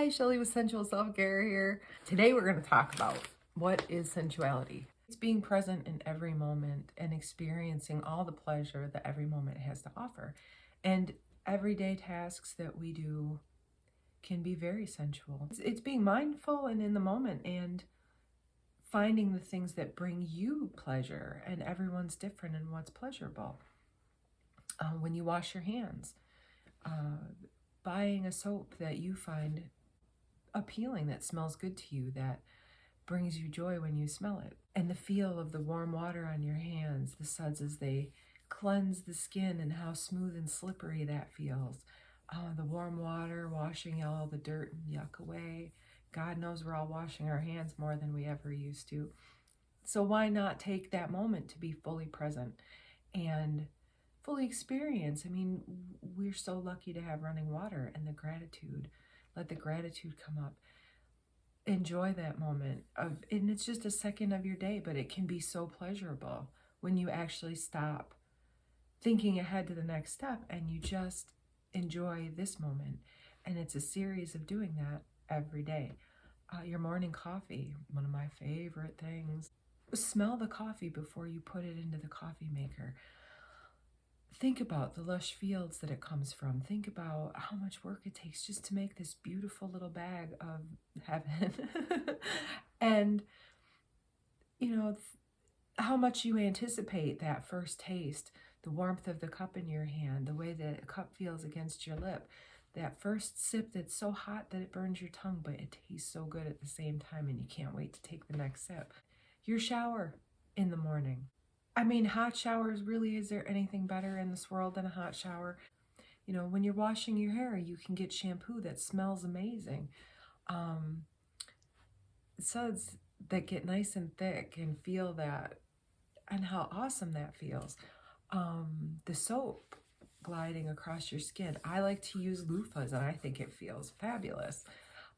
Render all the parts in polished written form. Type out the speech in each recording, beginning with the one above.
Hi, Shelly with Sensual Self-Care here. Today we're going to talk about what is sensuality. It's being present in every moment and experiencing all the pleasure that every moment has to offer. And everyday tasks that we do can be very sensual. It's being mindful and in the moment and finding the things that bring you pleasure, and everyone's different in what's pleasurable. When you wash your hands, buying a soap that you find appealing, that smells good to you, that brings you joy when you smell it. And the feel of the warm water on your hands, the suds as they cleanse the skin, and how smooth and slippery that feels. The warm water washing all the dirt and yuck away. God knows we're all washing our hands more than we ever used to. So why not take that moment to be fully present and fully experience? I mean, we're so lucky to have running water, and the gratitude. Let the gratitude come up. Enjoy that moment and it's just a second of your day, but it can be so pleasurable when you actually stop thinking ahead to the next step and you just enjoy this moment. And it's a series of doing that every day. Your morning coffee, one of my favorite things. Smell the coffee before you put it into the coffee maker. Think about the lush fields that it comes from. Think about how much work it takes just to make this beautiful little bag of heaven. And, you know, how much you anticipate that first taste, the warmth of the cup in your hand, the way the cup feels against your lip, that first sip that's so hot that it burns your tongue, but it tastes so good at the same time, and you can't wait to take the next sip. Your shower in the morning. I mean, hot showers, really, is there anything better in this world than a hot shower? You know, when you're washing your hair, you can get shampoo that smells amazing. Suds that get nice and thick and feel that, and how awesome that feels. The soap gliding across your skin. I like to use loofahs, and I think it feels fabulous.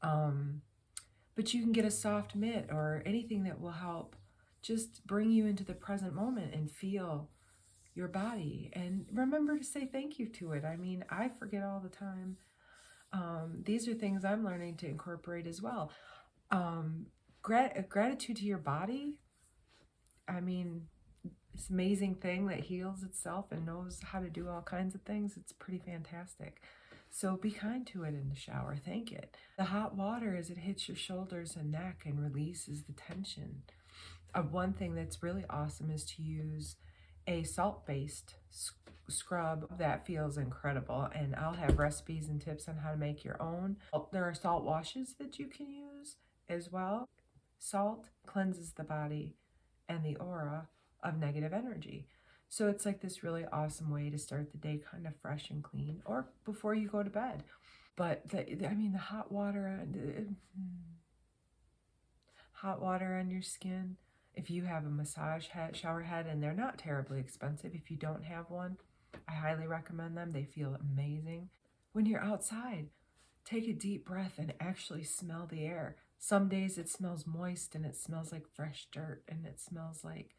But you can get a soft mitt or anything that will help just bring you into the present moment and feel your body. And remember to say thank you to it. I mean, I forget all the time. These are things I'm learning to incorporate as well. Gratitude to your body. I mean, this amazing thing that heals itself and knows how to do all kinds of things. It's pretty fantastic. So be kind to it in the shower. Thank it. The hot water as it hits your shoulders and neck and releases the tension. One thing that's really awesome is to use a salt-based scrub that feels incredible, and I'll have recipes and tips on how to make your own. There are salt washes that you can use as well. Salt cleanses the body and the aura of negative energy. So it's like this really awesome way to start the day kind of fresh and clean, or before you go to bed. But I mean, the hot water on your skin. If you have a massage head, shower head, and they're not terribly expensive. If you don't have one, I highly recommend them. They feel amazing. When you're outside, take a deep breath and actually smell the air. Some days it smells moist and it smells like fresh dirt and it smells like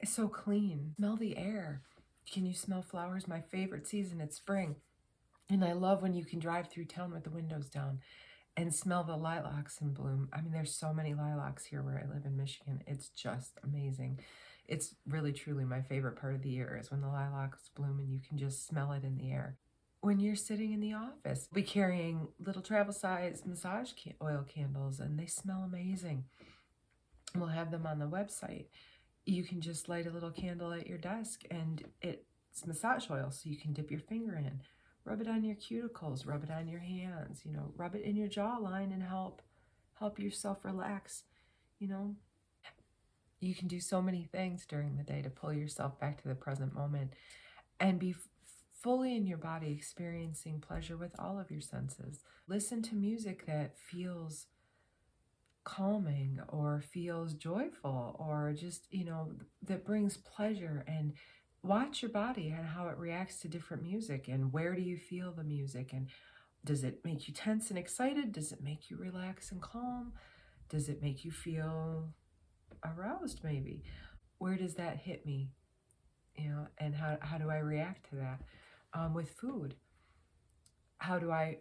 it's so clean. Smell the air. Can you smell flowers? My favorite season, it's spring. And I love when you can drive through town with the windows down and smell the lilacs in bloom. I mean, there's so many lilacs here where I live in Michigan. It's just amazing. It's really, truly my favorite part of the year is when the lilacs bloom and you can just smell it in the air. When you're sitting in the office, we'll be carrying little travel-sized massage oil candles, and they smell amazing. We'll have them on the website. You can just light a little candle at your desk, and it's massage oil, so you can dip your finger in. Rub it on your cuticles, rub it on your hands, you know, rub it in your jawline and help yourself relax, you know. You can do so many things during the day to pull yourself back to the present moment and be fully in your body, experiencing pleasure with all of your senses. Listen to music that feels calming or feels joyful, or just, you know, that brings pleasure, and watch your body and how it reacts to different music, and where do you feel the music, and does it make you tense and excited? Does it make you relax and calm? Does it make you feel aroused maybe? Where does that hit me? You know, and how do I react to that? With food, how do I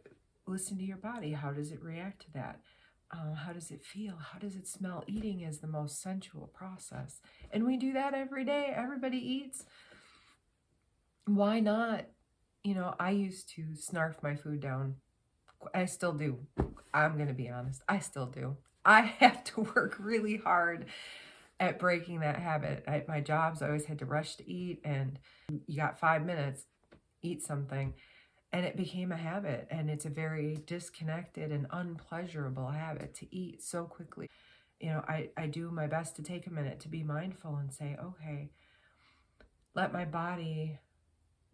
listen to your body. How does it react to that? How does it feel? How does it smell? Eating is the most sensual process. And we do that every day. Everybody eats. Why not? You know, I used to snarf my food down. I still do. I'm going to be honest. I still do. I have to work really hard at breaking that habit. At my jobs, I always had to rush to eat, and you got 5 minutes, eat something. And it became a habit, and it's a very disconnected and unpleasurable habit to eat so quickly. You know, I do my best to take a minute to be mindful and say, okay, let my body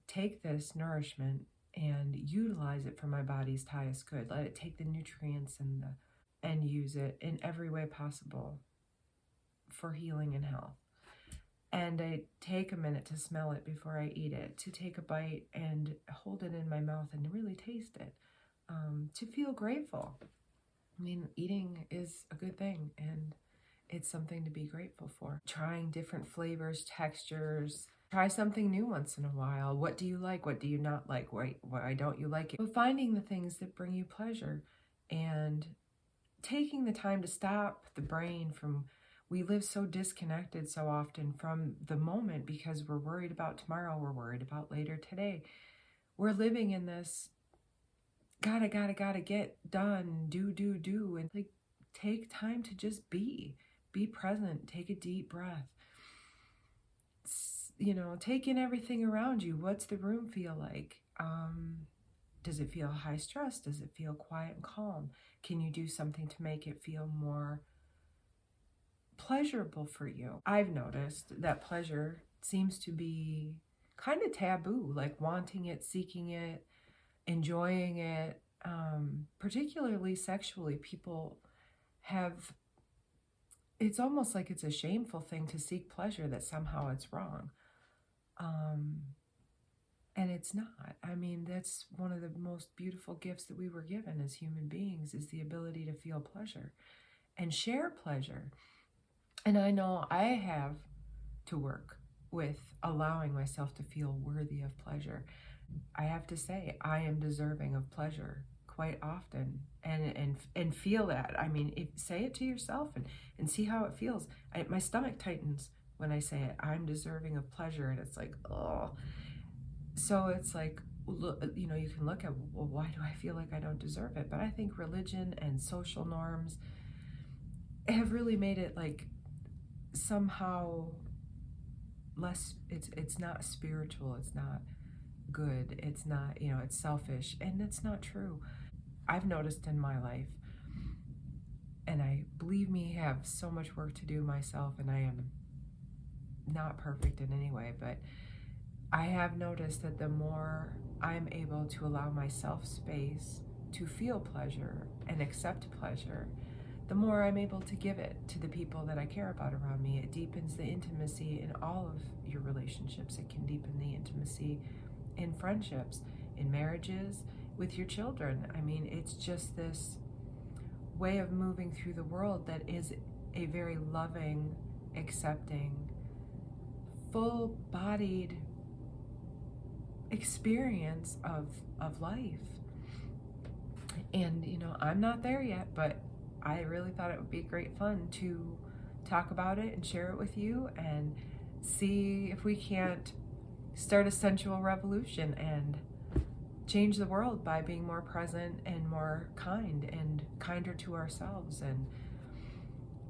take this nourishment and utilize it for my body's highest good. Let it take the nutrients and use it in every way possible for healing and health. And I take a minute to smell it before I eat it, to take a bite and hold it in my mouth and really taste it, to feel grateful. I mean, eating is a good thing, and it's something to be grateful for. Trying different flavors, textures. Try something new once in a while. What do you like? What do you not like? Why don't you like it? But finding the things that bring you pleasure and taking the time to stop the brain from... We live so disconnected so often from the moment because we're worried about tomorrow. We're worried about later today. We're living in this gotta get done, do. And like, take time to just be present. Take a deep breath. You know, take in everything around you. What's the room feel like? Does it feel high stress? Does it feel quiet and calm? Can you do something to make it feel more pleasurable for you? I've noticed that pleasure seems to be kind of taboo, like wanting it, seeking it, enjoying it, particularly sexually. People have, it's almost like it's a shameful thing to seek pleasure, that somehow it's wrong. And it's not. I mean, that's one of the most beautiful gifts that we were given as human beings, is the ability to feel pleasure and share pleasure. And I know I have to work with allowing myself to feel worthy of pleasure. I have to say, I am deserving of pleasure quite often, and feel that. I mean, say it to yourself and see how it feels. My stomach tightens when I say it. I'm deserving of pleasure, and it's like, oh. So it's like, you know, you can look at, well, why do I feel like I don't deserve it? But I think religion and social norms have really made it like somehow less, it's not spiritual, it's not good, it's not, you know, it's selfish, and it's not true. I've noticed in my life, and I, believe me, have so much work to do myself, and I am not perfect in any way, but I have noticed that the more I'm able to allow myself space to feel pleasure and accept pleasure, the more I'm able to give it to the people that I care about around me. It deepens the intimacy in all of your relationships. It can deepen the intimacy in friendships, in marriages, with your children. I mean, it's just this way of moving through the world that is a very loving, accepting, full-bodied experience of life. And, you know, I'm not there yet, but I really thought it would be great fun to talk about it and share it with you, and see if we can't start a sensual revolution and change the world by being more present and more kind and kinder to ourselves,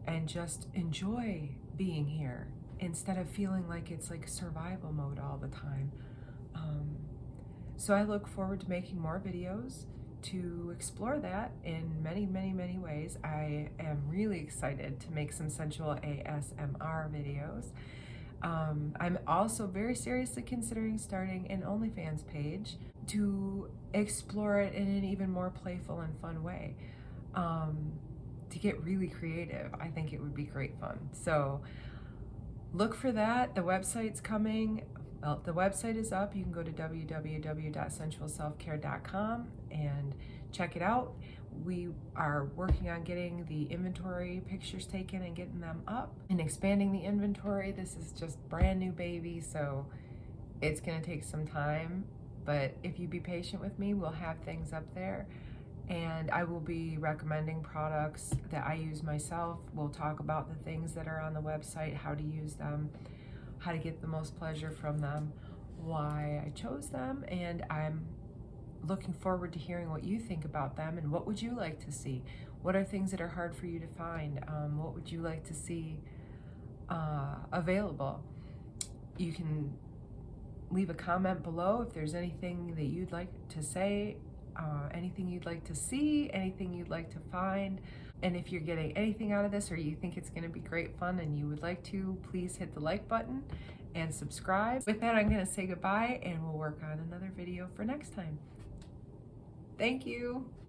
and just enjoy being here instead of feeling like it's like survival mode all the time. So I look forward to making more videos to explore that in many ways. I am really excited to make some sensual ASMR videos. I'm also very seriously considering starting an OnlyFans page to explore it in an even more playful and fun way, to get really creative. I think it would be great fun. So look for that. The website's coming. Well, the website is up. You can go to www.sensualselfcare.com and check it out. We are working on getting the inventory pictures taken and getting them up and expanding the inventory. This is just brand new baby, so it's gonna take some time, but if you be patient with me, we'll have things up there. and I will be recommending products that I use myself. We'll talk about the things that are on the website, how to use them, how to get the most pleasure from them, why I chose them, and I'm looking forward to hearing what you think about them and what would you like to see. What are things that are hard for you to find? What would you like to see available? You can leave a comment below if there's anything that you'd like to say, anything you'd like to see, anything you'd like to find. And if you're getting anything out of this or you think it's going to be great fun and you would like to, please hit the like button and subscribe. With that, I'm going to say goodbye and we'll work on another video for next time. Thank you.